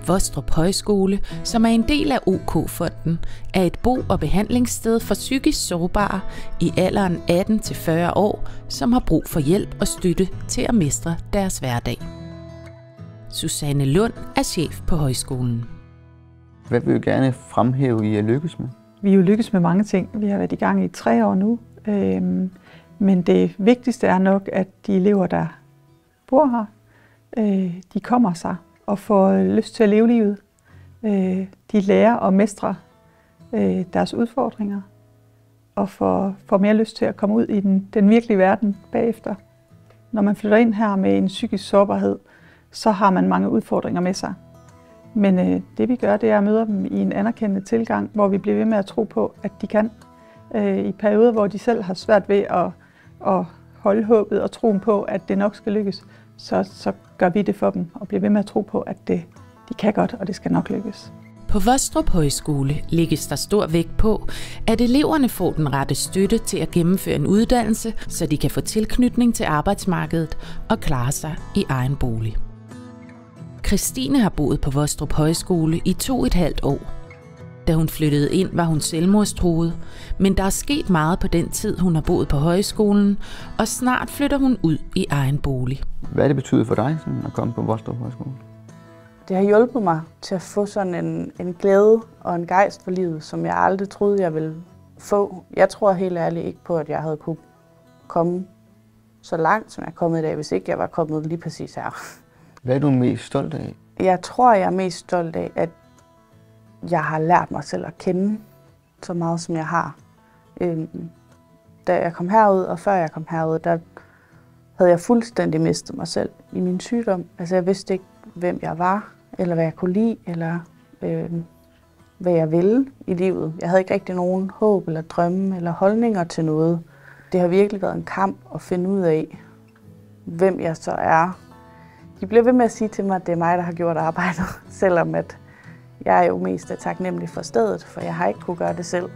Vostrup Højskole, som er en del af OK-fonden, er et bo- og behandlingssted for psykisk sårbare i alderen 18-40 år, som har brug for hjælp og støtte til at mestre deres hverdag. Susanne Lund er chef på højskolen. Hvad vil du gerne fremhæve, I at lykkes med? Vi er jo lykkes med mange ting. Vi har været i gang i 3 år nu. Men det vigtigste er nok, at de elever, der bor her, de kommer sig og får lyst til at leve livet. De lærer at mestre deres udfordringer og får mere lyst til at komme ud i den virkelige verden bagefter. Når man flytter ind her med en psykisk sårbarhed, så har man mange udfordringer med sig. Men det vi gør, det er at møde dem i en anerkendende tilgang, hvor vi bliver ved med at tro på, at de kan. I perioder, hvor de selv har svært ved at holde håbet og troen på, at det nok skal lykkes, så gør vi det for dem og bliver ved med at tro på, at de kan godt, og det skal nok lykkes. På Vostrup Højskole lægges der stor vægt på, at eleverne får den rette støtte til at gennemføre en uddannelse, så de kan få tilknytning til arbejdsmarkedet og klare sig i egen bolig. Christine har boet på Vostrup Højskole i 2,5 år. Da hun flyttede ind, var hun selvmordstruet, men der er sket meget på den tid, hun har boet på højskolen, og snart flytter hun ud i egen bolig. Hvad har det betydet for dig sådan at komme på Vostrup Højskole? Det har hjulpet mig til at få sådan en glæde og en gejst for livet, som jeg aldrig troede, jeg ville få. Jeg tror helt ærligt ikke på, at jeg havde kunne komme så langt, som jeg er kommet i dag, hvis ikke jeg var kommet lige præcis her. Hvad er du mest stolt af? Jeg tror, jeg er mest stolt af, at jeg har lært mig selv at kende så meget, som jeg har. Da jeg kom herud, og før jeg kom herud, der havde jeg fuldstændig mistet mig selv i min sygdom. Altså jeg vidste ikke, hvem jeg var, eller hvad jeg kunne lide, eller hvad jeg ville i livet. Jeg havde ikke rigtig nogen håb, eller drømme, eller holdninger til noget. Det har virkelig været en kamp at finde ud af, hvem jeg så er. De bliver ved med at sige til mig, at det er mig, der har gjort arbejdet, selvom at jeg er jo mest taknemmelig for stedet, for jeg har ikke kunne gøre det selv.